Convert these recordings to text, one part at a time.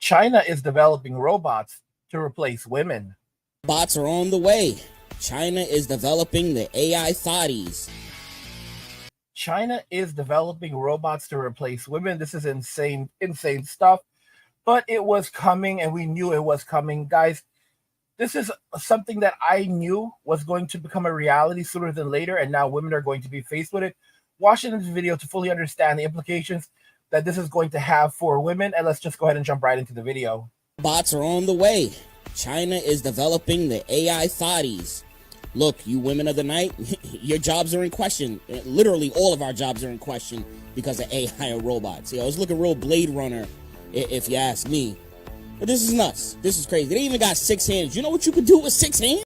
China is developing robots to replace women. Bots are on the way. China is developing the AI thotties. China is developing robots to replace women. This is insane stuff. But it was coming, and we knew it was coming. Guys, this is something that I knew was going to become a reality sooner than later, and now women are going to be faced with it. Watching this video to fully understand the implications that this is going to have for women, and let's just go ahead and jump right into the video. Bots are on the way. China is developing the AI thotties. Look, you women of the night, your jobs are in question. Literally, all of our jobs are in question because of AI and robots. It's looking real Blade Runner, if you ask me. But this is nuts. This is crazy. They even got 6 hands. You know what you could do with 6 hands?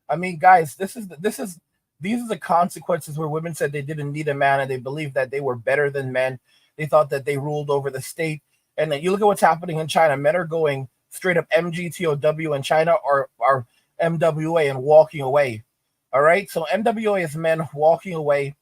I mean, guys, these are the consequences where women said they didn't need a man and they believed that they were better than men. They thought that they ruled over the state. And then you look at what's happening in China. Men are going straight up MGTOW in China or MWA and walking away. All right. So MWA is men walking away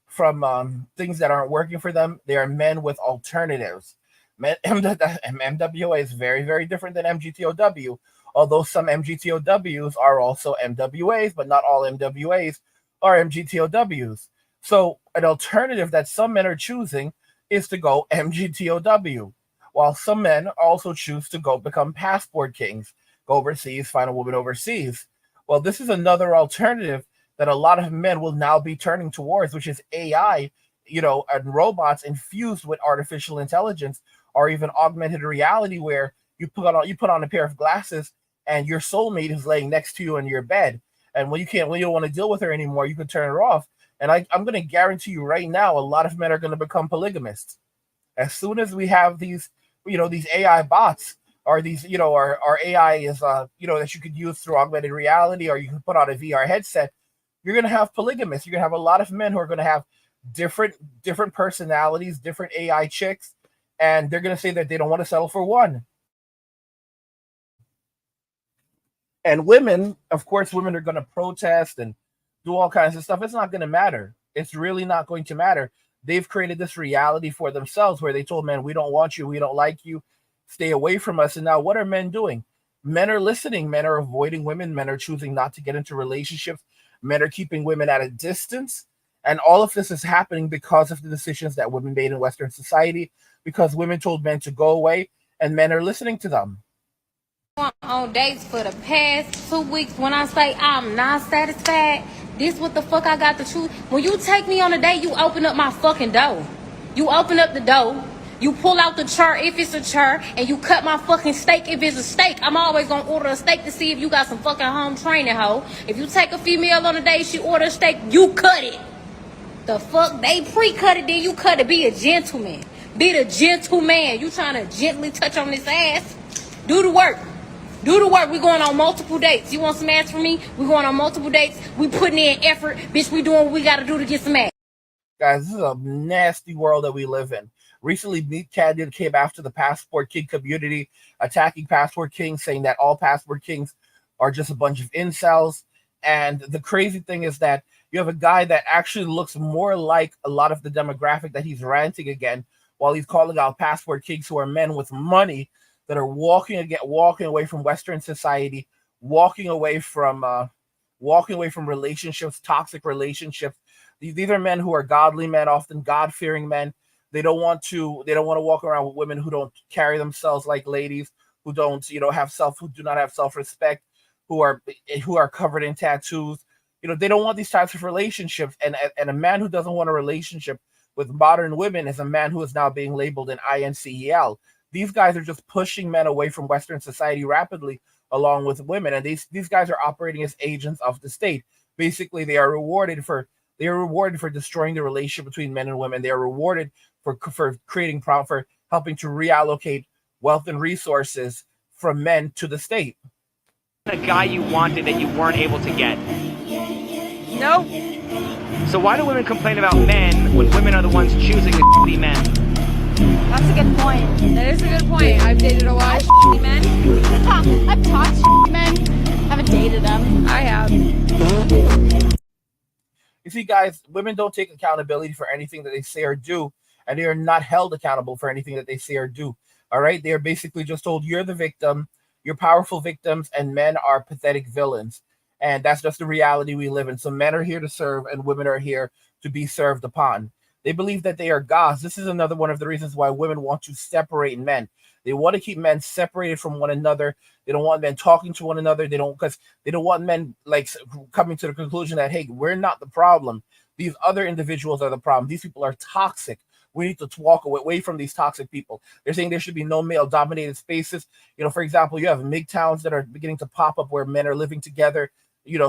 from things that aren't working for them. They are men with alternatives. MWA is very, very different than MGTOW, although some MGTOWs are also MWAs, but not all MWAs are MGTOWs. So an alternative that some men are choosing is to go MGTOW, while some men also choose to go become passport kings, go overseas, find a woman overseas. Well, this is another alternative that a lot of men will now be turning towards, which is AI, and robots infused with artificial intelligence, or even augmented reality, where you put on a pair of glasses and your soulmate is laying next to you in your bed. And when you don't want to deal with her anymore, you can turn her off. And I'm going to guarantee you right now, a lot of men are going to become polygamists. As soon as we have these AI bots, or these, our AI is, that you could use through augmented reality, or you can put on a VR headset, you're going to have polygamists. You're going to have a lot of men who are going to have different personalities, different AI chicks, and they're going to say that they don't want to settle for one. And women, of course, women are going to protest and do all kinds of stuff. It's not going to matter. It's really not going to matter. They've created this reality for themselves where they told men, we don't want you, we don't like you, stay away from us. And now what are men doing? Men are listening. Men are avoiding women. Men are choosing not to get into relationships. Men are keeping women at a distance. And all of this is happening because of the decisions that women made in Western society, because women told men to go away, and men are listening to them. On dates for the past 2 weeks, when I say I'm not satisfied, this what the fuck I got to choose. When you take me on a date, you open up my fucking door. You open up the door, you pull out the chart if it's a chart, and you cut my fucking steak if it's a steak. I'm always gonna order a steak to see if you got some fucking home training, hoe. If you take a female on a date, she order a steak, you cut it. The fuck? They pre-cut it, then you cut it. Be a gentleman. Be the gentleman. You trying to gently touch on this ass? Do the work. Do the work. We going on multiple dates. You want some ass from me? We going on multiple dates. We putting in effort. Bitch, we doing what we got to do to get some ass. Guys, this is a nasty world that we live in. Recently, Meat Candid came after the Passport King community, attacking Passport Kings, saying that all Passport Kings are just a bunch of incels. And the crazy thing is that you have a guy that actually looks more like a lot of the demographic that he's ranting again, while he's calling out Passport Kings, who are men with money that are walking away from Western society, walking away from relationships, toxic relationships. These are men who are godly men, often God-fearing men. They don't want to walk around with women who don't carry themselves like ladies, who do not have self-respect, who are covered in tattoos. They don't want these types of relationships. And a man who doesn't want a relationship with modern women is a man who is now being labeled an INCEL. These guys are just pushing men away from Western society rapidly, along with women. And these guys are operating as agents of the state. Basically, they are rewarded for destroying the relationship between men and women. They are rewarded for helping to reallocate wealth and resources from men to the state. The guy you wanted that you weren't able to get. Nope. So why do women complain about men when women are the ones choosing the shitty men? That's a good point. That is a good point. I've dated a lot of shitty men. I've talked to shitty men. I haven't dated them. I have. You see, guys, women don't take accountability for anything that they say or do, and they are not held accountable for anything that they say or do. All right, they are basically just told you're the victim, you're powerful victims, and men are pathetic villains. And that's just the reality we live in. So men are here to serve, and women are here to be served upon. They believe that they are gods. This is another one of the reasons why women want to separate men. They want to keep men separated from one another. They don't want men talking to one another. They don't want men like coming to the conclusion that, hey, we're not the problem. These other individuals are the problem. These people are toxic. We need to walk away from these toxic people. They're saying there should be no male-dominated spaces. For example, you have MGTOWs that are beginning to pop up where men are living together,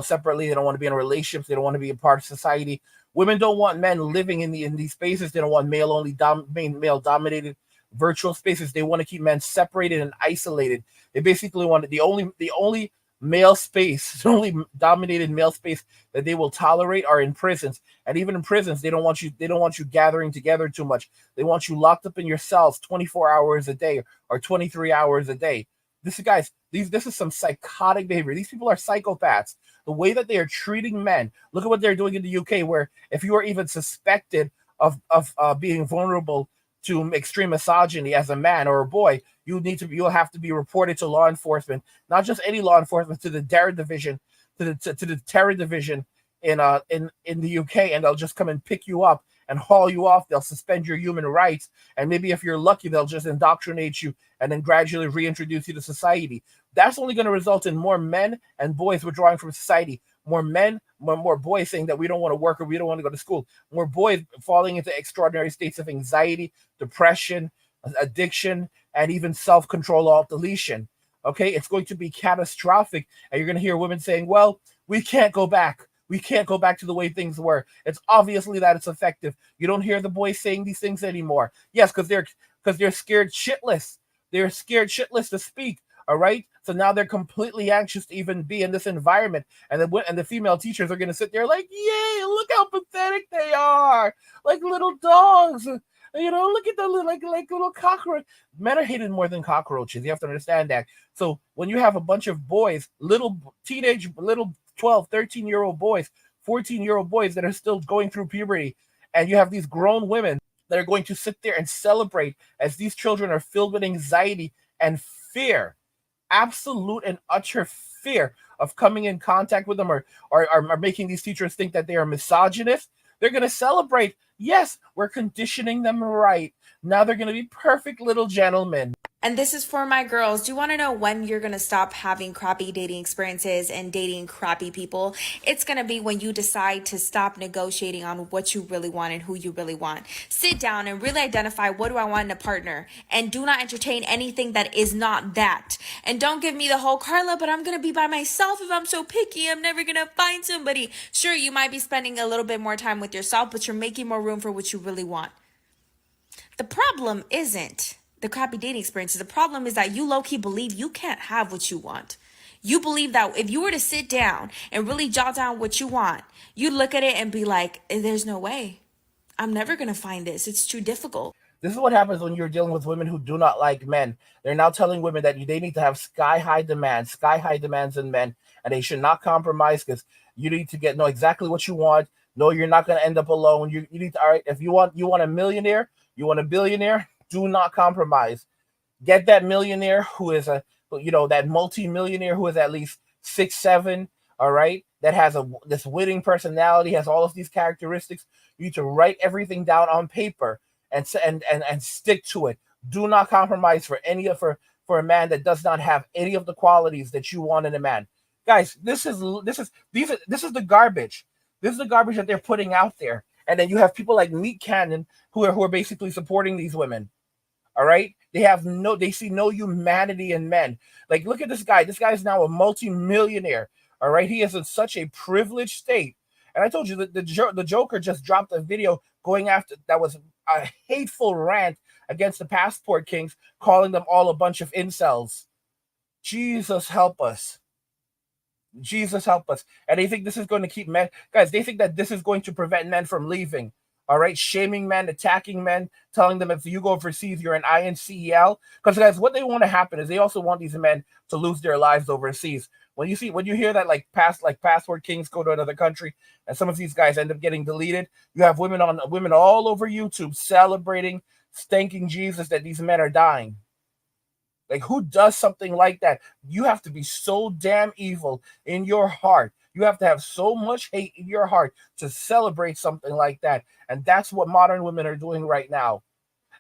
separately. They don't want to be in relationships. They don't want to be a part of society. Women don't want men living in these spaces. They don't want male-dominated virtual spaces. They want to keep men separated and isolated. They basically want the only male space, the only dominated male space that they will tolerate are in prisons. And even in prisons, they don't want you gathering together too much. They want you locked up in your cells 24 hours a day or 23 hours a day. This is some psychotic behavior. These people are psychopaths. The way that they are treating men. Look at what they're doing in the UK, where if you are even suspected of being vulnerable to extreme misogyny as a man or a boy, you'll have to be reported to law enforcement, not just any law enforcement, to the terror division, to the terror division in the UK, and they'll just come and pick you up and haul you off. They'll suspend your human rights, and maybe if you're lucky, they'll just indoctrinate you and then gradually reintroduce you to society. That's only going to result in more men and boys withdrawing from society. More men, more boys saying that we don't want to work or we don't want to go to school. More boys falling into extraordinary states of anxiety, depression, addiction, and even self-control deletion. Okay, it's going to be catastrophic. And you're going to hear women saying, well, we can't go back. We can't go back to the way things were. It's obviously that it's effective. You don't hear the boys saying these things anymore. Yes, because they're scared shitless. They're scared shitless to speak. All right. So now they're completely anxious to even be in this environment. And the female teachers are going to sit there like, yay, look how pathetic they are. Like little dogs. Look at the like little cockroach. Men are hated more than cockroaches. You have to understand that. So when you have a bunch of boys, little 12, 13-year-old boys, 14-year-old boys that are still going through puberty, and you have these grown women that are going to sit there and celebrate as these children are filled with anxiety and fear, absolute and utter fear of coming in contact with them or making these teachers think that they are misogynist. They're going to celebrate. Yes, we're conditioning them right. Now they're going to be perfect little gentlemen. And this is for my girls. Do you want to know when you're going to stop having crappy dating experiences and dating crappy people? It's going to be when you decide to stop negotiating on what you really want and who you really want. Sit down and really identify, what do I want in a partner? And do not entertain anything that is not that. And don't give me the whole, Carla, but I'm going to be by myself. If I'm so picky, I'm never going to find somebody. Sure, you might be spending a little bit more time with yourself, but you're making more room for what you really want. The problem isn't the crappy dating experiences. The problem is that you low-key believe you can't have what you want. You believe that if you were to sit down and really jot down what you want, you'd look at it and be like, there's no way. I'm never going to find this. It's too difficult. This is what happens when you're dealing with women who do not like men. They're now telling women that they need to have sky-high demands in men, and they should not compromise because you need to know exactly what you want. No, you're not going to end up alone. You need to, all right, if you want a millionaire, you want a billionaire, do not compromise. Get that millionaire who is that multi-millionaire who is at least 6'7", all right, that has this winning personality, has all of these characteristics. You need to write everything down on paper and stick to it. Do not compromise for a man that does not have any of the qualities that you want in a man. Guys, this is the garbage. This is the garbage that they're putting out there. And then you have people like Meat Cannon who are basically supporting these women. All right. They see no humanity in men. Like, look at this guy. This guy is now a multi-millionaire. All right. He is in such a privileged state. And I told you that the Joker just dropped a video that was a hateful rant against the Passport Kings, calling them all a bunch of incels. Jesus help us. Jesus help us. And they think this is going to keep men. Guys, they think that this is going to prevent men from leaving. All right, shaming men, attacking men, telling them if you go overseas, you're an INCEL. Because guys, what they want to happen is they also want these men to lose their lives overseas. When you hear that Passport Kings go to another country, and some of these guys end up getting deleted, you have women all over YouTube celebrating, thanking Jesus that these men are dying. Like, who does something like that? You have to be so damn evil in your heart. You have to have so much hate in your heart to celebrate something like that. And that's what modern women are doing right now.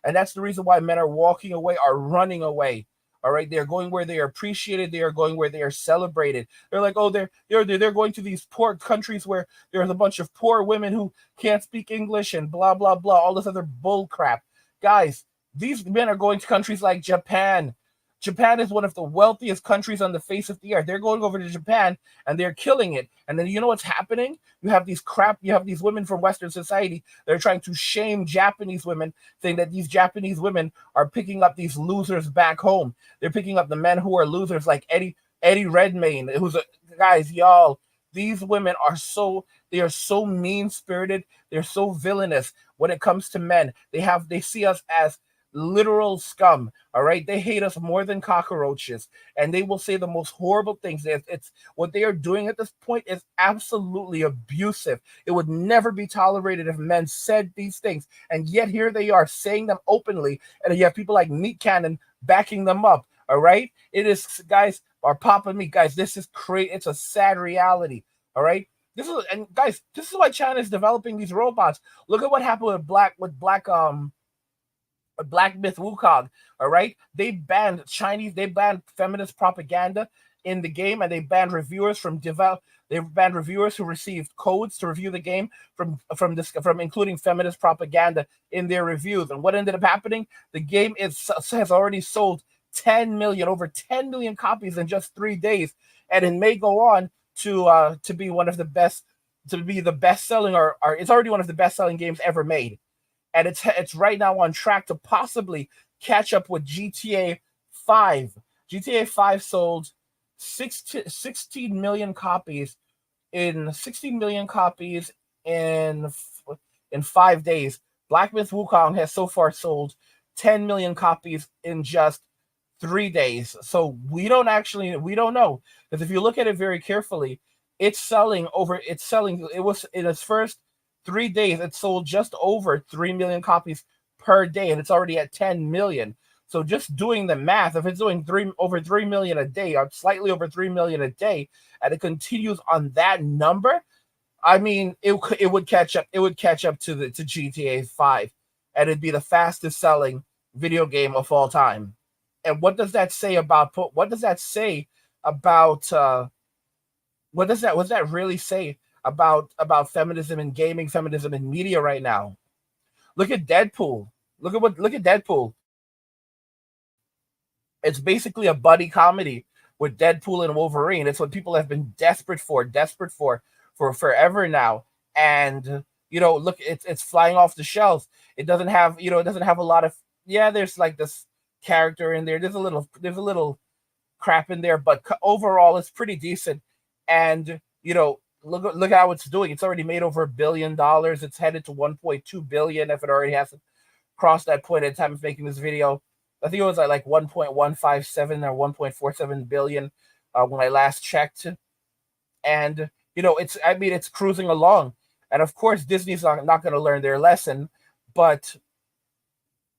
And that's the reason why men are walking away, are running away. All right, they're going where they are appreciated. They are going where they are celebrated. They're like, oh, they're going to these poor countries where there's a bunch of poor women who can't speak English and blah blah blah, all this other bull crap. Guys, these men are going to countries like Japan. Japan is one of the wealthiest countries on the face of the earth. They're going over to Japan and they're killing it. And then you know what's happening? You have these women from Western society. They're trying to shame Japanese women, saying that these Japanese women are picking up these losers back home. They're picking up the men who are losers, like Eddie Redmayne, guys, y'all. These women are so mean spirited. They're so villainous when it comes to men. They see us as literal scum. All right, they hate us more than cockroaches, and they will say the most horrible things. It's what they are doing at this point is absolutely abusive. It would never be tolerated if men said these things, and yet here they are saying them openly, and you have people like Meat Cannon backing them up. All right, it is, guys, or Papa Meat, guys. This is crazy. It's a sad reality. All right. This is why China is developing these robots. Look at what happened with Black Myth Wukong. All right, they banned feminist propaganda in the game, and they banned reviewers who received codes to review the game from including feminist propaganda in their reviews. And what ended up happening? The game has already sold over 10 million copies in just 3 days, and it may go on to be one of the best, to be the best selling, or it's already one of the best selling games ever made. And it's right now on track to possibly catch up with GTA 5. GTA 5 sold 16 million copies in 5 days. Black Myth Wukong has so far sold 10 million copies in just 3 days. So we don't know, because if you look at it very carefully, it was in its first 3 days, it sold just over 3 million copies per day, and it's already at 10 million. So just doing the math, if it's doing over 3 million a day, or slightly over 3 million a day, and it continues on that number, I mean, it would catch up. It would catch up to GTA 5, and it'd be the fastest selling video game of all time. And what does that say about what does that really say about feminism in gaming, feminism in media right now? Look at Deadpool. Look at Deadpool. It's basically a buddy comedy with Deadpool and Wolverine. It's what people have been desperate for forever now. And look, it's flying off the shelves. It doesn't have a lot of, there's like this character in there. There's a little crap in there, but overall it's pretty decent. And look how it's doing. It's already made over $1 billion. It's headed to 1.2 billion if it already hasn't crossed that point at the time of making this video. I think it was like 1.157 or 1.47 billion when I last checked. And it's cruising along. And of course, Disney's not going to learn their lesson, but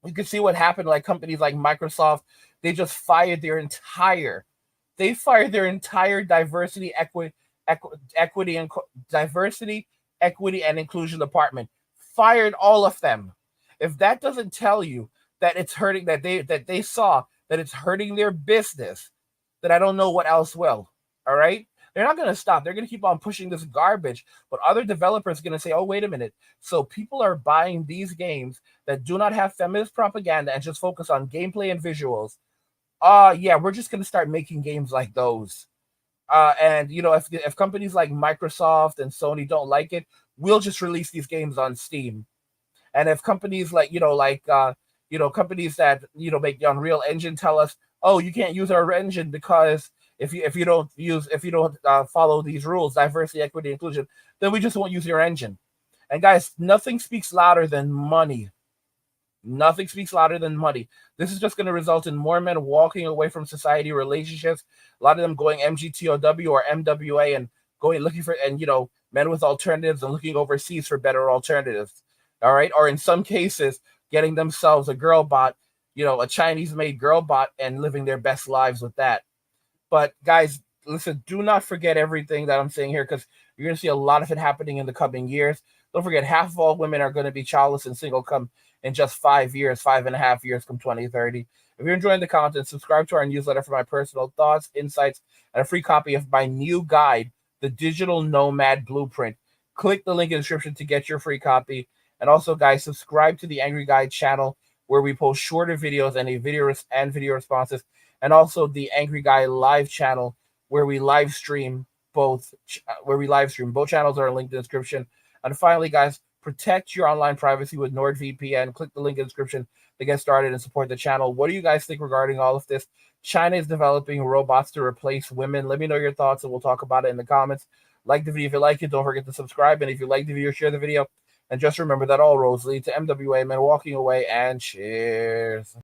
you can see what happened. Like companies like Microsoft, they just fired their entire diversity, equity and inclusion department. Fired all of them. If that doesn't tell you that it's hurting, that they saw that it's hurting their business, then I don't know what else will. All right, they're not going to stop. They're going to keep on pushing this garbage, but other developers are going to say, oh, wait a minute, so people are buying these games that do not have feminist propaganda and just focus on gameplay and visuals. We're just going to start making games like those. And if companies like Microsoft and Sony don't like it, we'll just release these games on Steam. And if companies like companies that make the Unreal Engine tell us, oh, you can't use our engine because if you don't follow these rules, diversity, equity, inclusion, then we just won't use your engine. And guys, nothing speaks louder than money. Nothing speaks louder than money. This is just going to result in more men walking away from society relationships. A lot of them going MGTOW or MWA and looking for men with alternatives and looking overseas for better alternatives. All right, or in some cases, getting themselves a girl bot a Chinese-made girl bot and living their best lives with that. But guys, listen, do not forget everything that I'm saying here, because you're going to see a lot of it happening in the coming years. Don't forget, half of all women are going to be childless and single come in just 5 years, 5.5 years come 2030. If you're enjoying the content, subscribe to our newsletter for my personal thoughts, insights, and a free copy of my new guide, The Digital Nomad Blueprint. Click the link in the description to get your free copy. And also, guys, subscribe to the Angry Guy channel, where we post shorter videos and video responses, and also the Angry Guy live channel, where we live stream both. Both channels are linked in the description. And finally, guys, protect your online privacy with NordVPN. Click the link in the description to get started and support the channel. What do you guys think regarding all of this? China is developing robots to replace women. Let me know your thoughts, and we'll talk about it in the comments. Like the video if you like it. Don't forget to subscribe. And if you like the video, share the video. And just remember that all roads lead to MWA, men walking away, and cheers.